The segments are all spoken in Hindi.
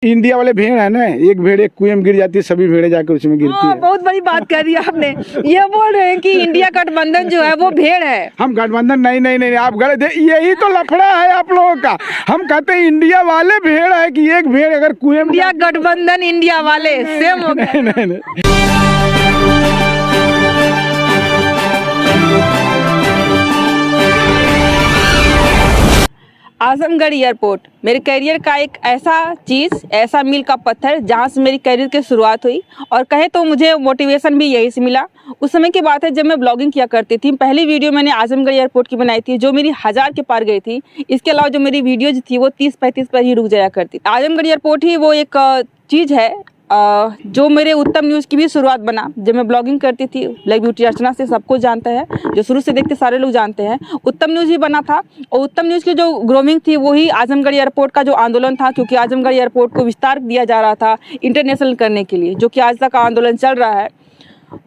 इंडिया वाले भेड़ है ना, एक भेड़ एक कुएं में गिर जाती है, सभी भेड़े जाकर उसमें गिरती है। बहुत बड़ी बात कर दी आपने। ये बोल रहे हैं कि इंडिया गठबंधन जो है वो भेड़ है। हम गठबंधन नहीं नहीं नहीं, आप गलत, यही तो लफड़ा है आप लोगों का। हम कहते हैं इंडिया वाले भेड़ है कि एक भेड़ अगर कुएं में। इंडिया गठबंधन इंडिया वाले सेम हो गए। नहीं नहीं। आजमगढ़ एयरपोर्ट मेरे करियर का एक ऐसा चीज़, ऐसा मील का पत्थर जहाँ से मेरी करियर की शुरुआत हुई, और कहे तो मुझे मोटिवेशन भी यही से मिला। उस समय की बात है जब मैं ब्लॉगिंग किया करती थी। पहली वीडियो मैंने आजमगढ़ एयरपोर्ट की बनाई थी जो मेरी 1000 के पार गई थी। इसके अलावा जो मेरी वीडियोज थी वो 30-35 पर ही रुक जाया करती। आजमगढ़ एयरपोर्ट ही वो एक चीज़ है जो मेरे उत्तम न्यूज़ की भी शुरुआत बना। जब मैं ब्लॉगिंग करती थी ब्लैक ब्यूटी अर्चना से, सबको जानता है, जो शुरू से देखते सारे लोग जानते हैं, उत्तम न्यूज़ ही बना था। और उत्तम न्यूज़ की जो ग्रोमिंग थी वही आजमगढ़ एयरपोर्ट का जो आंदोलन था, क्योंकि आजमगढ़ एयरपोर्ट को विस्तार दिया जा रहा था इंटरनेशनल करने के लिए, जो कि आज तक आंदोलन चल रहा है।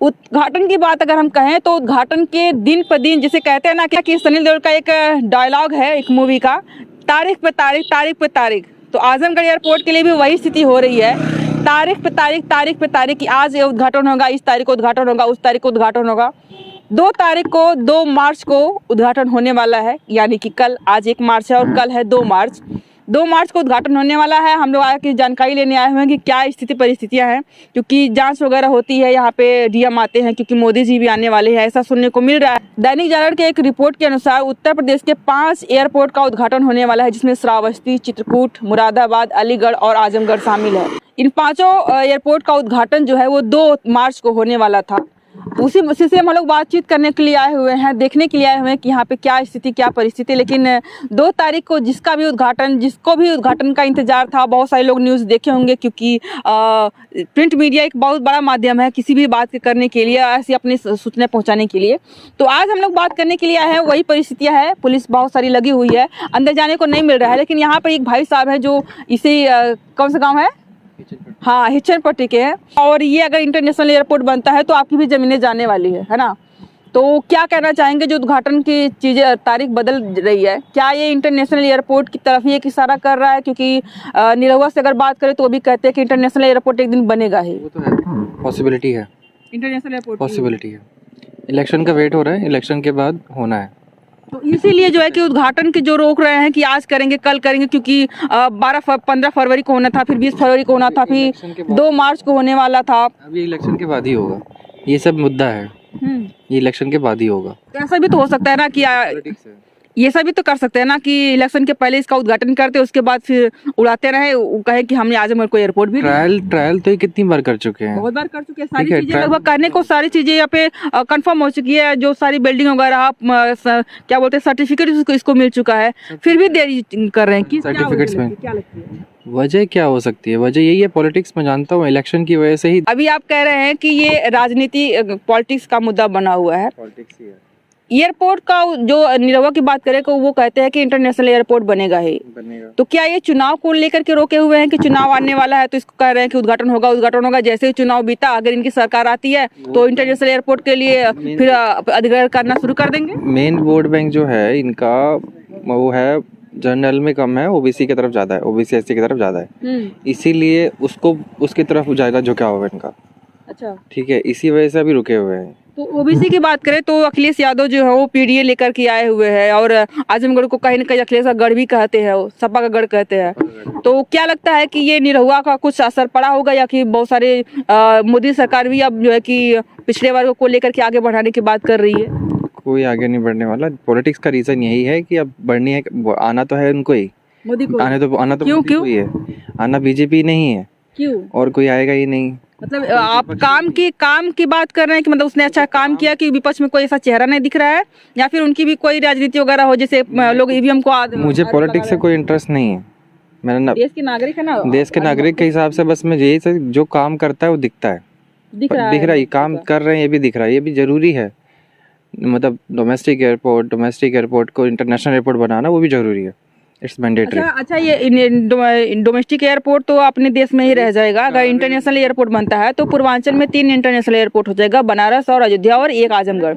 उद्घाटन की बात अगर हम कहें तो उद्घाटन के दिन पर दिन, जिसे कहते हैं ना कि सनी देओल का एक डायलॉग है एक मूवी का, तारीख पे तारीख, तारीख पे तारीख, तो आजमगढ़ एयरपोर्ट के लिए भी वही स्थिति हो रही है। तारीख पे तारीख, तारीख पे तारीख कि आज ये उद्घाटन होगा, इस तारीख को उद्घाटन होगा, उस तारीख को उद्घाटन होगा। 2 तारीख को, 2 मार्च को उद्घाटन होने वाला है, यानी कि कल। आज 1 मार्च है और कल है 2 मार्च। 2 मार्च को उद्घाटन होने वाला है। हम लोग आके जानकारी लेने आए हुए हैं कि क्या स्थिति परिस्थितियां हैं, क्योंकि जांच वगैरह होती है, यहाँ पे डीएम आते हैं, क्योंकि मोदी जी भी आने वाले हैं, ऐसा सुनने को मिल रहा है। दैनिक जागरण के एक रिपोर्ट के अनुसार उत्तर प्रदेश के 5 एयरपोर्ट का उद्घाटन होने वाला है, जिसमें श्रावस्ती, चित्रकूट, मुरादाबाद, अलीगढ़ और आजमगढ़ शामिल है। इन 5 एयरपोर्ट का उद्घाटन जो है वो 2 मार्च को होने वाला था। उसी से हम लोग बातचीत करने के लिए आए हुए हैं, देखने के लिए आए हुए हैं कि यहाँ पे क्या स्थिति, क्या परिस्थिति। लेकिन 2 तारीख को जिसको भी उद्घाटन का इंतजार था, बहुत सारे लोग न्यूज़ देखे होंगे, क्योंकि प्रिंट मीडिया एक बहुत बड़ा माध्यम है किसी भी बात करने के लिए, ऐसी अपनी सूचना पहुँचाने के लिए। तो आज हम लोग बात करने के लिए आए हैं, वही परिस्थितियाँ है। पुलिस बहुत सारी लगी हुई है, अंदर जाने को नहीं मिल रहा है। लेकिन यहाँ पर एक भाई साहब है जो इसे कौन सा गाँव है, हाँ, हिचनपट्टी के हैं, और ये अगर इंटरनेशनल एयरपोर्ट बनता है तो आपकी भी ज़मीनें जाने वाली है ना। तो क्या कहना चाहेंगे, जो उद्घाटन की चीज़ें तारीख बदल रही है, क्या ये इंटरनेशनल एयरपोर्ट की तरफ ही एक इशारा कर रहा है? क्योंकि निरहुआ से अगर बात करें तो वो भी कहते हैं कि इंटरनेशनल एयरपोर्ट एक दिन बनेगा ही। वो तो है, पॉसिबिलिटी है, इंटरनेशनल एयरपोर्ट पॉसिबिलिटी है। इलेक्शन का वेट हो रहा है, इलेक्शन के बाद होना है। तो इसीलिए जो है कि उद्घाटन के जो रोक रहे हैं कि आज करेंगे, कल करेंगे, क्योंकि 15 फरवरी को होना था, फिर 20 फरवरी को होना था, फिर 2 मार्च को होने वाला था। अभी इलेक्शन के बाद ही होगा, ये सब मुद्दा है, ये इलेक्शन के बाद ही होगा। ऐसा भी तो हो सकता है ना कि ये सब भी तो कर सकते हैं ना कि इलेक्शन के पहले इसका उद्घाटन करते, उसके बाद फिर उड़ाते रहे, कहे कि हमने आजमगढ़ को एयरपोर्ट भी ट्रायल तो ये कितनी बार कर चुके हैं, बहुत बार कर चुके हैं। सारी चीजें लगभग करने को, सारी चीजें यहाँ पे कंफर्म हो चुकी है। जो सारी बिल्डिंग वगैरह क्या बोलते हैं, सर्टिफिकेट इसको मिल चुका है, फिर भी देरी कर रहे हैं। कि सर्टिफिकेट्स में क्या लगती है वजह, क्या हो सकती है वजह? यही है, पॉलिटिक्स में जानता हूँ, इलेक्शन की वजह से ही। अभी आप कह रहे हैं कि ये राजनीति, पॉलिटिक्स का मुद्दा बना हुआ है। पॉलिटिक्स ही है। एयरपोर्ट का जो निरहुआ की बात करें तो वो कहते हैं कि इंटरनेशनल एयरपोर्ट बनेगा ही। तो क्या ये चुनाव को लेकर के रोके हुए हैं कि चुनाव आने वाला है तो इसको कह रहे हैं कि उद्घाटन होगा, जैसे ही चुनाव बीता, अगर इनकी सरकार आती है तो इंटरनेशनल एयरपोर्ट के लिए फिर अधिग्रहण करना शुरू कर देंगे? मेन वोट बैंक जो है इनका, वो है जनरल में कम है, ओबीसी की तरफ ज्यादा है, ओबीसी एससी की तरफ ज्यादा है, इसीलिए उसको उसकी तरफ ज्यादा झुकाव है इनका। अच्छा, ठीक है, इसी वजह से अभी रुके हुए हैं। तो ओबीसी की बात करें तो अखिलेश यादव जो है वो पीडीए लेकर के आए हुए हैं, और आजमगढ़ को कहीं न कहीं अखिलेश का गढ़ भी कहते हैं, वो सपा का गढ़ कहते हैं। तो क्या लगता है कि ये निरहुआ का कुछ असर पड़ा होगा, या कि बहुत सारे मोदी सरकार भी अब जो है कि पिछड़े वर्ग को लेकर के आगे बढ़ाने की बात कर रही है? कोई आगे नहीं बढ़ने वाला। पॉलिटिक्स का रीजन यही है कि अब बढ़नी है, आना तो है उनको ही, मोदी को आना तो क्यों मोदी को ही है, आना बीजेपी नहीं है, क्यों? और कोई आएगा ही नहीं। मतलब आप काम की बात कर रहे हैं कि मतलब उसने अच्छा काम किया कि विपक्ष में कोई ऐसा चेहरा नहीं दिख रहा है, या फिर उनकी भी कोई राजनीति वगैरह हो, जैसे लोग ईवीएम को मुझे पॉलिटिक्स से कोई इंटरेस्ट नहीं है। मैंने देश के नागरिक है ना, देश के नागरिक के हिसाब से बस मैं यही से जो काम करता है वो दिखता है, दिख रहा है, काम कर रहे हैं, ये भी दिख रहा है, ये भी जरूरी है। मतलब डोमेस्टिक एयरपोर्ट को इंटरनेशनल एयरपोर्ट बनाना वो भी जरूरी है, इट्स मैंडेटरी। अच्छा ये डोमेस्टिक एयरपोर्ट तो अपने देश में ही रह जाएगा। अगर इंटरनेशनल एयरपोर्ट बनता है तो पूर्वांचल में 3 इंटरनेशनल एयरपोर्ट हो जाएगा, बनारस और अयोध्या और 1 आजमगढ़।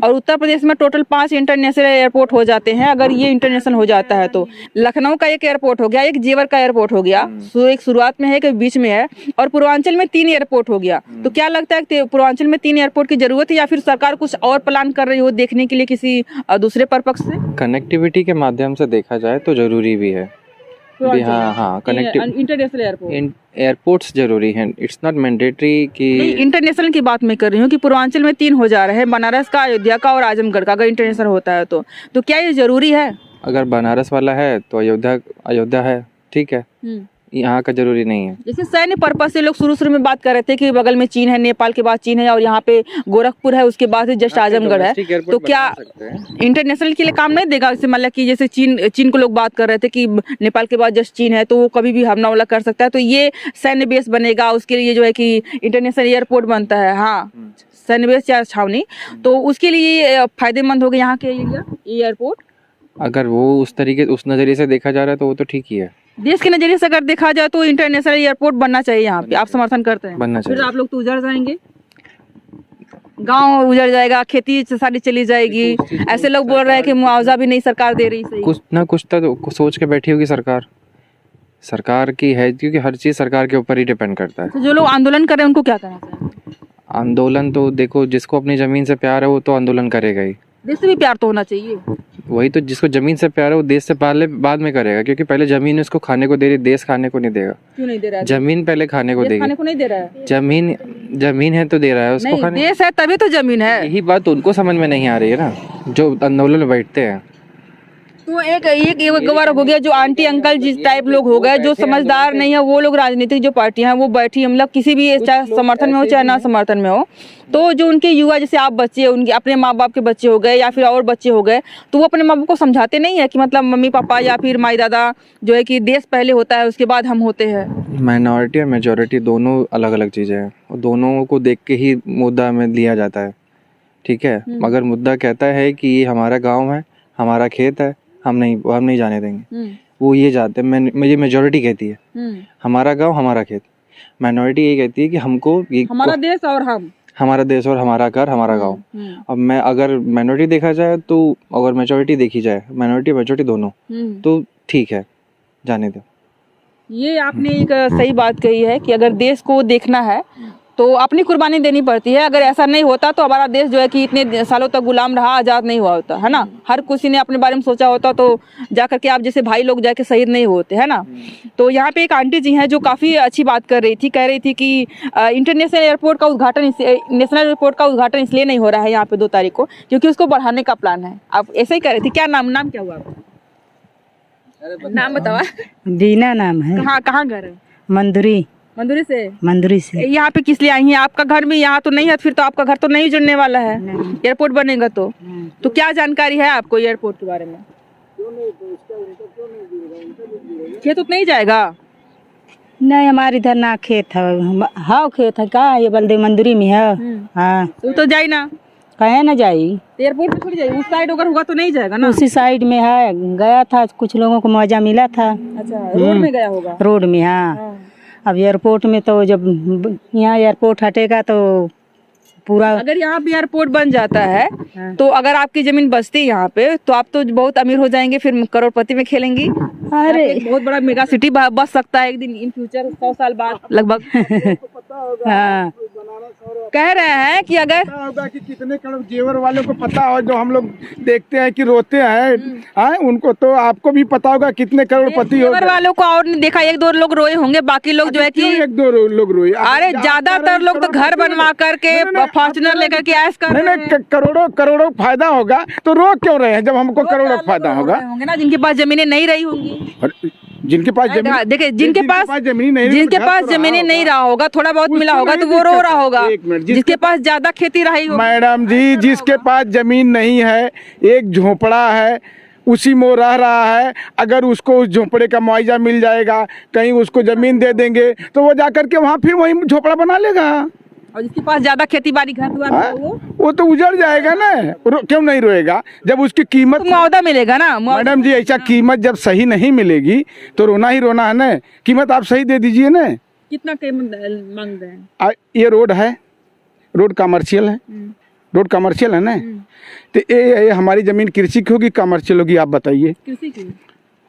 और उत्तर प्रदेश में टोटल 5 इंटरनेशनल एयरपोर्ट हो जाते हैं अगर ये इंटरनेशनल हो जाता है तो। लखनऊ का 1 एयरपोर्ट हो गया, 1 जेवर का एयरपोर्ट हो गया, एक शुरुआत में है, एक बीच में है, और पूर्वांचल में 3 एयरपोर्ट हो गया। तो क्या लगता है कि पूर्वांचल में 3 एयरपोर्ट की जरूरत है या फिर सरकार कुछ और प्लान कर रही हो देखने के लिए किसी दूसरे पर्पस से? कनेक्टिविटी के माध्यम से देखा जाए तो जरूरी भी है। हाँ, इंटरनेशनल एयरपोर्ट्स जरूरी हैं। इट्स नॉट मैंडेटरी कि इंटरनेशनल की बात मैं कर रही हूँ कि पूर्वांचल में 3 हो जा रहे हैं, बनारस का, अयोध्या का और आजमगढ़ का, अगर इंटरनेशनल होता है तो क्या ये जरूरी है? अगर बनारस वाला है तो अयोध्या है, ठीक है, यहाँ का जरूरी नहीं है। जैसे सैन्य पर्पस से लोग शुरू में बात कर रहे थे कि बगल में चीन है, नेपाल के बाद चीन है और यहाँ पे गोरखपुर है, उसके बाद जस्ट आजमगढ़ है, तो क्या इंटरनेशनल के लिए काम नहीं देगा? जैसे मतलब कि जैसे चीन को लोग बात कर रहे थे कि नेपाल के बाद जस्ट चीन है तो वो कभी भी हमला कर सकता है, तो ये सैन्य बेस बनेगा, उसके लिए जो है कि इंटरनेशनल एयरपोर्ट बनता है, हाँ सैन्य बेस या छावनी, तो उसके लिए फायदेमंद होगा यहाँ के एयरपोर्ट। अगर वो उस नजरिए से देखा जा रहा है तो वो तो ठीक ही है। देश के नजरिए से अगर देखा जाए तो इंटरनेशनल एयरपोर्ट बनना चाहिए यहाँ पे, आप समर्थन करते हैं? बनना चाहिए। फिर आप लोग तो उजड़ जाएंगे, गांव उजड़ जाएगा, खेती सारी चली जाएगी, ऐसे लोग बोल रहे हैं कि मुआवजा भी नहीं सरकार दे रही। सही कुछ ना कुछ तो सोच के बैठी होगी सरकार की है, क्योंकि हर चीज सरकार के ऊपर ही डिपेंड करता है। तो जो लोग आंदोलन कर रहे हैं उनको क्या कहना चाहिए? आंदोलन तो देखो, जिसको अपनी जमीन से प्यार है वो तो आंदोलन करेगा ही। देश से भी प्यार तो होना चाहिए। वही तो, जिसको जमीन से प्यार है वो देश से पहले बाद में करेगा, क्योंकि पहले जमीन उसको खाने को दे रही, देश खाने को नहीं देगा। क्यों नहीं दे रहा है? जमीन पहले खाने को देगी। खाने को नहीं दे रहा है। जमीन है तो दे रहा है उसको नहीं, खाने। देश है तभी तो जमीन है। यही बात उनको समझ में नहीं आ रही है ना, जो आंदोलन में बैठते हैं। तो एक गवार हो गया, जो आंटी अंकल जिस टाइप लोग हो गए, जो समझदार नहीं है, वो लोग राजनीतिक जो पार्टियां हैं वो बैठी, मतलब किसी भी चाहे समर्थन में हो चाहे ना समर्थन में हो, तो जो उनके युवा जैसे आप बच्चे, उनके अपने माँ बाप के बच्चे हो गए या फिर और बच्चे हो गए, तो वो अपने माँ बाप को समझाते नहीं है कि मतलब मम्मी पापा या फिर माई दादा जो है कि देश पहले होता है उसके बाद हम होते हैं। माइनॉरिटी और मेजॉरिटी दोनों अलग अलग चीज़ें हैं, और दोनों को देख के ही मुद्दा में लिया जाता है, ठीक है। मगर मुद्दा कहता है कि ये हमारा गाँव है, हमारा खेत है, हम नहीं जाने देंगे, वो ये जाते हैं। मुझे मेजॉरिटी कहती है हमारा गांव हमारा खेत, माइनॉरिटी ये कहती है कि हमको हमारा देश और हमारा देश और हमारा घर हमारा गांव। अब मैं अगर माइनॉरिटी देखा जाए तो, अगर मेजॉरिटी देखी जाए, माइनॉरिटी मेजॉरिटी दोनों, तो ठीक है, जाने दो। ये आपने एक सही बात कही है कि अगर देश को देखना है तो अपनी कुर्बानी देनी पड़ती है। अगर ऐसा नहीं होता तो हमारा देश जो है कि इतने सालों तक गुलाम रहा, आज़ाद नहीं हुआ होता, है ना। हर किसी ने अपने बारे में सोचा होता तो जा करके आप जैसे भाई लोग जाके शहीद नहीं होते, है ना। तो यहाँ पे एक आंटी जी हैं जो काफ़ी अच्छी बात कर रही थी, कह रही थी कि इंटरनेशनल एयरपोर्ट का उद्घाटन, नेशनल एयरपोर्ट का उद्घाटन इसलिए नहीं हो रहा है यहाँ पे 2 तारीख को, क्योंकि उसको बढ़ाने का प्लान है। आप ऐसे ही कह रही थी। क्या नाम क्या हुआ आपका? नाम बताओ। दीना नाम है। कहाँ घर है? मंदुरी से। यहाँ पे किस लिए आई हैं? आपका घर भी यहाँ तो नहीं है, फिर तो आपका घर तो नहीं जुड़ने वाला है, एयरपोर्ट बनेगा तो क्या जानकारी है आपको एयरपोर्ट के बारे में? खेत उतना ही जाएगा? नहीं, हमारे इधर ना खेत है। हाँ खेत है का, ये बलदेव मंदिरी में है। हाँ तो जाए ना, कहे ना जाई, एयरपोर्ट पे थोड़ी जाए, उस साइड अगर होगा तो नहीं जाएगा ना। उसी साइड में है, गया था, कुछ लोगों को मौजा मिला था। अच्छा, रोड में गया होगा? रोड में, हाँ। अब एयरपोर्ट में तो जब यहाँ एयरपोर्ट हटेगा तो पूरा, अगर यहाँ भी एयरपोर्ट बन जाता है तो अगर आपकी जमीन बचती है यहाँ पे तो आप तो बहुत अमीर हो जाएंगे, फिर करोड़पति में खेलेंगी। अरे बहुत बड़ा मेगा सिटी बच सकता है एक दिन, इन फ्यूचर 100 साल बाद लगभग। हाँ, कह रहे हैं कि अगर होगा कि कितने करोड़ जेवर वालों को पता हो, जो हम लोग देखते हैं कि रोते हैं, उनको तो आपको भी पता होगा कितने करोड़पति हो। जेवर वालों को और नहीं देखा, 1-2 लोग रोए होंगे, बाकी लोग जो है कि 1-2 लोग रोए। अरे ज्यादातर लोग तो घर बनवा करके फॉर्च्यूनर लेकर के ऐश कर रहे हैं। करोड़ों फायदा होगा तो रो क्यों रहे हैं जब हमको करोड़ों फायदा होगा? होंगे ना जिनके पास जमीनें नहीं रही होंगी, जिनके पास जमीन, देखिए जिनके पास जमीनें नहीं रहा होगा, थोड़ा बहुत मिला होगा तो वो रो रहा होगा। जिसके पास ज्यादा खेती रही होगी, मैडम जी, जिसके पास जमीन नहीं है, एक झोपड़ा है, उसी में रह रहा है, अगर उसको उस झोपड़े का मुआवजा मिल जाएगा, कहीं उसको जमीन दे देंगे तो वो जाकर के वहाँ फिर वही झोपड़ा बना लेगा। और जिसके पास ज्यादा खेती बाड़ी घर दुआर हाँ? है वो तो उजड़ जाएगा ना, क्यों नहीं रोएगा जब उसकी कीमत। तो मुआवजा मिलेगा ना, मैडम जी ऐसा कीमत जब सही नहीं मिलेगी तो रोना ही रोना है ना। कीमत आप सही दे दीजिए ना। कितना कीमत मांग रहे हैं? ये रोड है, रोड कमर्शियल है, रोड कमर्शियल है ना। तो ये हमारी जमीन कृषि की होगी कमर्शियल होगी, आप बताइए। कृषि की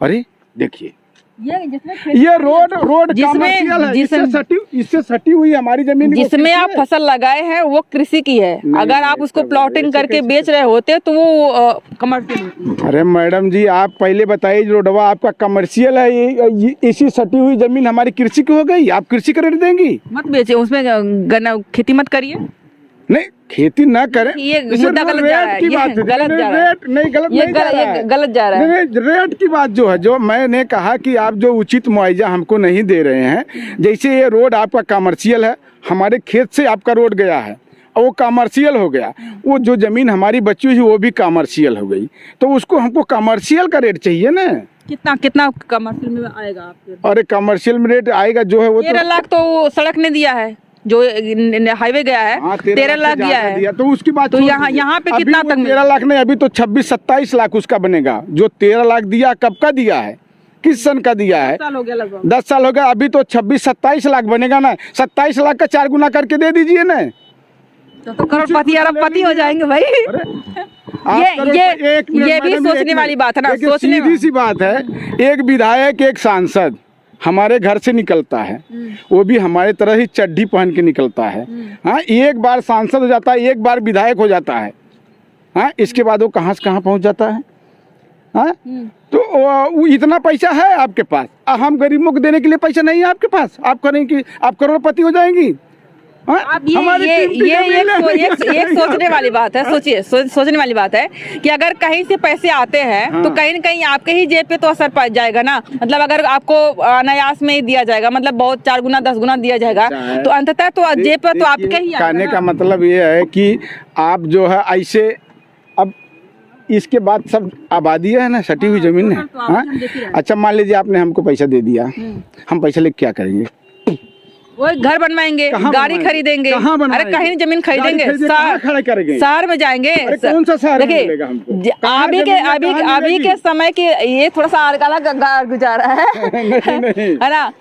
अरे देखिए जिसमें ये रोड जिसमें- कमर्शियल है, जिसमें- इससे सटी हुई हमारी जमीन को जिसमें कृषि आप है। फसल लगाए हैं वो कृषि की है। नहीं, अगर आप नहीं, उसको तब प्लॉटिंग ऐसे करके कैसे बेच रहे होते तो वो कमर्शियल होती। अरे मैडम जी आप पहले बताइए, रोडवा आपका कमर्शियल है, ये इसी सटी हुई जमीन हमारी कृषि की हो गई, आप कृषि का रेट देंगी? मत बेचिए, उसमें खेती मत करिए। नहीं खेती ना करें, ये इसे मुद्दा गलत रेट जा रहा है, की ये बात है। गलत जा रहा है। रेट नहीं, गलत ये नहीं जा रहा है। गलत जा रहा है। नहीं, रेट की बात जो है, जो मैंने कहा कि आप जो उचित मुआवजा हमको नहीं दे रहे हैं। जैसे ये रोड आपका कमर्शियल है, हमारे खेत से आपका रोड गया है और वो कमर्शियल हो गया, वो जो जमीन हमारी बची हुई वो भी कमर्शियल हो गई, तो उसको हमको कमर्शियल का रेट चाहिए ना। कितना कितना कमर्शियल में आएगा आपके? अरे कमर्शियल में रेट आएगा जो है वो 13 लाख तो सड़क ने दिया है, जो हाईवे गया है। 13 लाख से दिया ज्यादा है। दिया, तो उसकी बात तो छोड़ यहाँ- दीजिए। यहाँ पे अभी कितना वो तक 13 लाख नहीं, अभी तो 26-27 लाख उसका बनेगा। जो 13 लाख दिया कब का दिया है, किस सन का दिया है? 10 साल हो गया लगभग। 10 साल हो गया, अभी तो 26-27 लाख बनेगा ना। 27 लाख का 4 गुना करके दे दीजिए ना। तो करोड़पति अरबपति हो जाएंगे भाई। आप ये- करो ये- तो एक मिनट ये भी मैडम, सोचने एक मिनट। वाली बात है ना, देखिए, सोचने सीधी सी बात है, एक विधायक एक सांसद हमारे घर से निकलता है, वो भी हमारे तरह ही चड्ढी पहन के निकलता है। हाँ, एक बार सांसद हो जाता है, एक बार विधायक हो जाता है। हाँ, इसके बाद वो कहाँ से कहाँ पहुँच जाता है। हाँ, तो वो इतना पैसा है आपके पास, हम गरीबों को देने के लिए पैसा नहीं है आपके पास। आप करेंगे, आप करोड़पति हो जाएंगी। हाँ? अब ये हमारी कीमती जमीन एक सोचने वाली बात है। सोचिए, सोचने वाली बात है कि अगर कहीं से पैसे आते हैं तो कहीं न कहीं आपके ही जेब पे तो असर पड़ जाएगा ना। मतलब अगर आपको अनायास में ही दिया जाएगा, मतलब बहुत 4 गुना 10 गुना दिया जाएगा, तो अंततः तो जेब पे तो आपके ही आएगा कहने ना। का मतलब ये है कि आप जो है ऐसे, अब इसके बाद सब आबादी है ना, सटी हुई जमीन है। तो आप हाँ? हम देख ही रहे हैं। अच्छा मान लीजिए आपने हमको पैसा दे दिया, हम पैसा लेके क्या करेंगे? वो घर बनवाएंगे, कहाँ गाड़ी बनवाएंगे? खरीदेंगे। कहाँ अरे बनवाएंगे? कहीं जमीन गाड़ी खरीदेंगे, खरीदे, कहाँ खड़े करेंगे? शहर में जाएंगे। अरे कौन सा शहर देखिए, मिलेगा हमको? ज- कहाँ अभी के जमीन है, अभी कहाँ अभी मिलेगी? के समय की ये थोड़ा सा आरकाला गंगा गुजारा है। नहीं। है ना।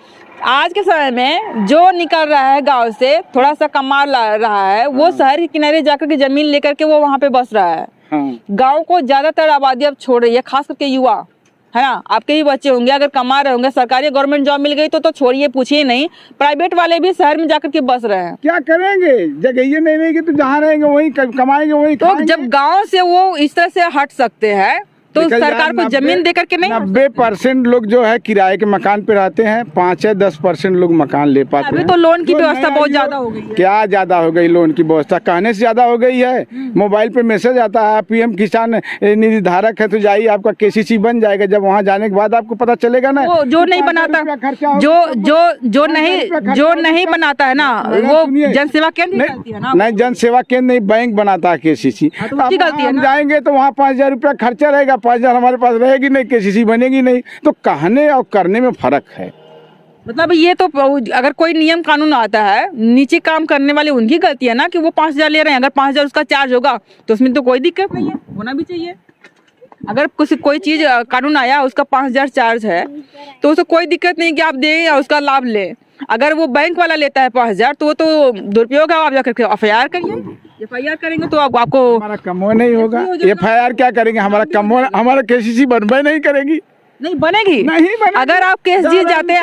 आज के समय में जो निकल रहा है गांव से, थोड़ा सा कमा रहा है, वो शहर के किनारे जाकर के जमीन लेकर के वो वहाँ पे बस रहा है। हाँ। गांव को ज्यादातर आबादी अब छोड़ रही है, खास करके युवा, है ना। आपके भी बच्चे होंगे, अगर कमा रहे होंगे, सरकारी गवर्नमेंट जॉब मिल गई तो छोड़िए, पूछिए नहीं। प्राइवेट वाले भी शहर में जाकर के बस रहे हैं। क्या करेंगे, जगह ये नहीं रहेगी तो जहाँ रहेंगे वहीं कमाएंगे, वहीं तो खाएंगे। जब गांव से वो इस तरह से हट सकते हैं तो निकल जाए, सरकार को जमीन दे करके नहीं। 90% लोग जो है किराए के मकान पे रहते हैं, 5-10% लोग मकान ले पाते अभी हैं। तो लोन की जो व्यवस्था नया बहुत युवा- ज्यादा हो गई है। क्या ज्यादा हो गई लोन की व्यवस्था, कहने से ज्यादा हो गई है। मोबाइल पे मैसेज आता है, पीएम किसान निधि धारक है तो जाइए, आपका केसीसी बन जाएगा। जब वहाँ जाने के बाद आपको पता चलेगा ना, वो जो नहीं 5,000 बनाता, रुपया खर्चा होगा, जो तब जो जो 5,000 नहीं रुपया खर्चा जो होगा, नहीं तब- बनाता है ना, मैडम वो सुनिए, जन सेवा केंद्र की गलती है ना। नहीं जन सेवा केंद्र नहीं, बैंक बनाता है केसीसी। हाँ, तो उसकी अब गलती है हम ना। जाएंगे तो वहाँ 5,000 रुपया खर्चा रहेगा, 5,000 हमारे पास रहेगी नहीं, केसीसी बनेगी नहीं। तो कहने और करने में फर्क है। मतलब ये तो अगर कोई नियम कानून आता है, नीचे काम करने वाले उनकी गलती है ना कि वो 5,000 ले रहे हैं। अगर 5,000 उसका चार्ज होगा तो उसमें तो कोई दिक्कत नहीं है, होना भी चाहिए। अगर कोई चीज कानून आया, उसका 5,000 चार्ज है, तो उसको कोई दिक्कत नहीं कि आप दें या उसका लाभ लें। अगर वो बैंक वाला लेता है 5,000 तो वो तो दुरुपयोग है। आप जाकर के FIR करिए, FIR करेंगे तो आपको हमारा कमो नहीं होगा। FIR क्या करेंगे, हमारा कमो, हमारा केसीसी बनबे नहीं करेगी। नहीं बनेगी। नहीं बनेगी। अगर आप केस जीत जाते हैं,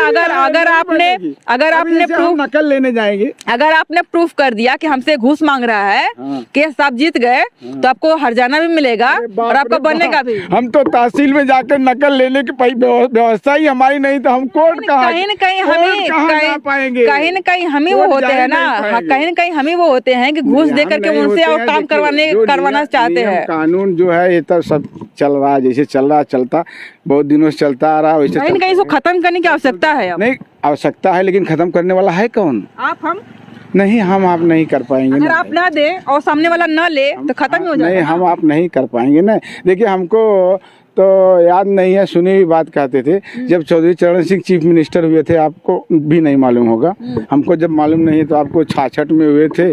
अगर आपने प्रूफ, नकल लेने जाएंगे, अगर आपने प्रूफ कर दिया कि हमसे घूस मांग रहा है, हाँ। केस आप जीत गए, तो आपको हर्जाना भी मिलेगा बाप और आपका रे बनने का बाप। भी। हम तो तहसील में जाकर नकल लेने की व्यवस्था ही हमारी नहीं, तो हम कोर्ट कहाँ, कहीं न कहीं कोर्ट हमें कहाँ जा पाएंगे? कहीं न कहीं हम ही वो कोर्ट होते जा ही हैं ना। नहीं हाँ, पाएंगे। कहीं न कहीं हम ही वो होते हैं कि घूस दे हम करके नहीं उनसे होते और हैं। काम देखिए, जो करवाना चाहते नियम हैं। कानून जो है ये तो सब चल रहा है, जैसे चल रहा चलता, बहुत दिनों से चलता आ रहा है, वैसे कहीं न कहीं इसको खत्म करने की आवश्यकता है अब। नहीं आवश्यकता है, लेकिन खत्म करने वाला है कौन? आप हम नहीं, हम आप नहीं कर पाएंगे अगर ना। आप ना दे और सामने वाला ना ले तो खत्म ही हो नहीं, जाएगा। हम आप नहीं कर पाएंगे ना। देखिए हमको तो याद नहीं है, सुनी हुई बात कहते थे। जब चौधरी चरण सिंह चीफ मिनिस्टर हुए थे, आपको भी नहीं मालूम होगा, हमको जब मालूम नहीं तो आपको 66 में हुए थे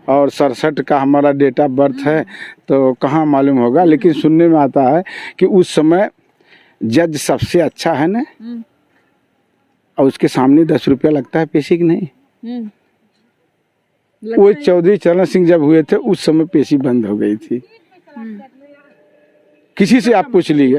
और 67 का हमारा डेट ऑफ बर्थ है, तो कहाँ मालूम होगा। लेकिन सुनने में आता है कि उस समय जज सबसे अच्छा है ना, और उसके सामने 10 रुपया लगता है पेशी की नहीं। वो चौधरी चरण सिंह जब हुए थे उस समय पेशी बंद हो गई थी। किसी से आप पूछ लीजिए,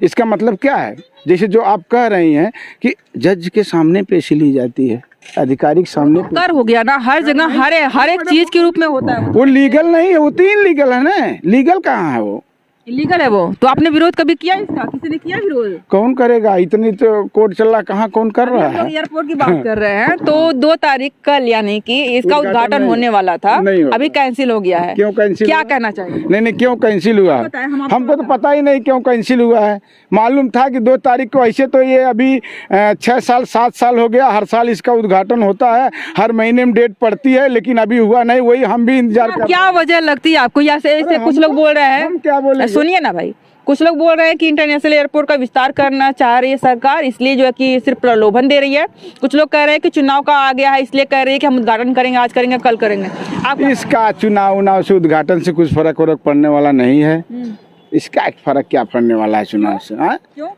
इसका मतलब क्या है? जैसे जो आप कह रही हैं कि जज के सामने पेशी ली जाती है, आधिकारिक सामने कर हो गया ना, हर जगह हर एक चीज के रूप में होता है। वो लीगल नहीं है, वो तो इनलीगल है ना। लीगल कहाँ है वो? इलीगल है वो। तो आपने विरोध कभी किया इसका? किसी ने किया विरोध? कौन करेगा? इतनी तो कोर्ट चल रहा, कहाँ कौन कर रहा है? एयरपोर्ट की बात कर रहे हैं, तो 2 तारीख कल यानी कि इसका उद्घाटन होने वाला था, अभी कैंसिल हो गया है। क्यों कैंसिल? क्या कहना चाहिए? नहीं, क्यों कैंसिल हुआ है? हमको तो पता ही नहीं क्यों कैंसिल हुआ है। मालूम था कि 2 तारीख को, ऐसे तो ये अभी 6 साल 7 साल हो गया, हर साल इसका उद्घाटन होता है, हर महीने में डेट पड़ती है, लेकिन अभी हुआ नहीं। वही हम भी इंतजार कर। क्या वजह लगती है आपको? ऐसे कुछ लोग बोल रहे हैं, क्या बोले, सुनिए ना भाई, कुछ लोग बोल रहे हैं कि इंटरनेशनल एयरपोर्ट का विस्तार करना चाह रही है सरकार, इसलिए जो है कि सिर्फ प्रलोभन दे रही है। कुछ लोग कह रहे हैं कि चुनाव का आ गया है, इसलिए कह रही है कि हम उद्घाटन करेंगे, आज करेंगे, कल करेंगे। आप इसका चुनाव से उद्घाटन से कुछ फर्क पड़ने वाला नहीं है। इसका फर्क क्या पड़ने वाला है चुनाव से? क्यों?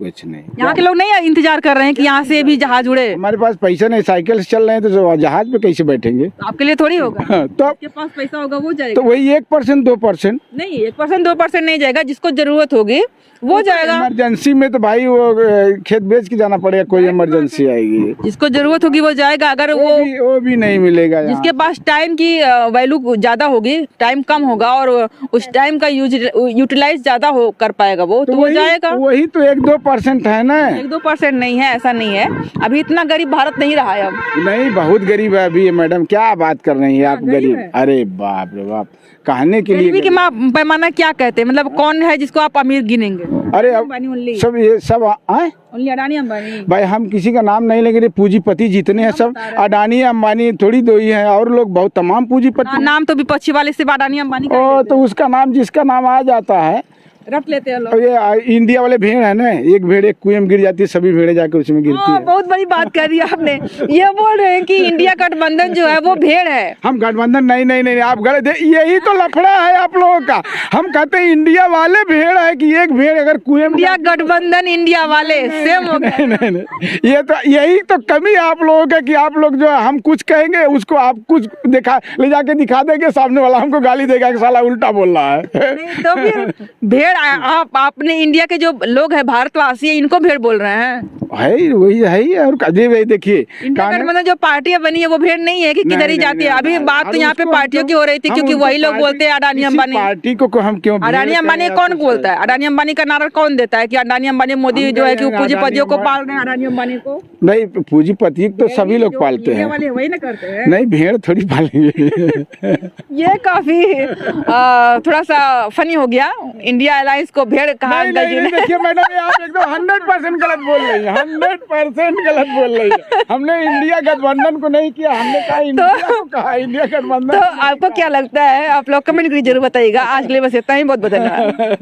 कुछ नहीं। यहाँ के लोग नहीं इंतजार कर रहे हैं कि यहाँ से भी जहाज उड़े? हमारे पास पैसा नहीं, साइकिल से चल रहे हैं, तो जहाज पे कैसे बैठेंगे? आपके लिए थोड़ी होगा। तो आपके पास पैसा होगा वो जाएगा। तो वही 1% 2%। नहीं, 1% 2% नहीं जाएगा, जिसको जरूरत होगी वो जाएगा। इमरजेंसी में तो भाई वो खेत बेच के जाना पड़ेगा, कोई इमरजेंसी आएगी, जिसको जरूरत होगी वो जाएगा। अगर वो भी नहीं मिलेगा यहाँ। जिसके पास टाइम की वैल्यू ज्यादा होगी, टाइम कम होगा और उस टाइम का यूटिलाइज ज्यादा हो कर पाएगा वो, तो वो जाएगा। वही तो 1-2% है ना। 1-2% नहीं है, ऐसा नहीं है। अभी इतना गरीब भारत नहीं रहा है अब। नहीं, बहुत गरीब है अभी। मैडम क्या बात कर रही है आप? गरीब? अरे बाप रे बाप, कहने के लिए। गरीबी के पैमाना क्या कहते हैं? मतलब कौन है जिसको आप अमीर गिनेंगे? अरे अब सब ये सब ओनली अडानी अंबानी। भाई हम किसी का नाम नहीं लेंगे, पूंजीपति जितने हैं सब अडानी अंबानी थोड़ी दो ही हैं, और लोग बहुत तमाम पूंजीपति। नाम तो विपक्षी वाले सिर्फ अडानी अंबानी का ओ, तो उसका नाम, जिसका नाम आ जाता है रख लेते हैं लोग। ये इंडिया वाले भेड़ है ना, एक भेड़ एक कुएं में गिर जाती है, सभी भेड़े जाके उसमें गिरती है। बहुत बड़ी बात कर दी आपने। ये बोल रहे हैं कि इंडिया गठबंधन जो है वो भेड़ है। हम गठबंधन नहीं, आप गलत। यही तो लफड़ा है आप लोगों का। हम कहते हैं इंडिया वाले भेड़ है कि एक भेड़ अगर कुएं में। इंडिया गठबंधन इंडिया वाले सेम हो गए। नहीं, ये तो यही तो कमी है आप लोगों का कि आप लोग जो है, हम कुछ कहेंगे उसको आप कुछ ले जाके दिखा देंगे, सामने वाला हमको गाली देगा कि साला उल्टा बोल रहा है। नहीं, तो फिर भेड़ आपने इंडिया के जो लोग हैं, भारतवासी है, इनको भेड़ बोल रहे हैं। है वही है। और कभी वही देखिए, इंडिया गठबंधन जो पार्टियां बनी है वो भेड़ नहीं है कि किधर ही जाती है। अभी बात तो यहाँ पे पार्टियों की हो रही थी, क्योंकि वही लोग बोलते हैं अडानी अंबानी। पार्टी को हम क्यों? अडानी अंबानी कौन बोलता है? अडानी अंबानी का नारा कौन देता है कि अडानी अंबानी मोदी जो है कि पूंजीपतियों को पाल रहे हैं, अडानी अंबानी को? नहीं, पूंजीपति तो सभी लोग पालते हैं, वही ना करते हैं। नहीं, भेड़ थोड़ी पालेंगे। ये काफी थोड़ा सा फनी हो गया। इंडिया अलायंस को भेड़ कहा। देखिए मैडम, आप एकदम 100% गलत बोल रही है, 100% गलत बोल रही है। हमने इंडिया गठबंधन को नहीं किया, हमने कहा इंडिया को कहा, इंडिया गठबंधन। तो आपको क्या लगता है? आप लोग कमेंट करके जरूर बताइएगा। आज के लिए बस इतना ही, बहुत धन्यवाद।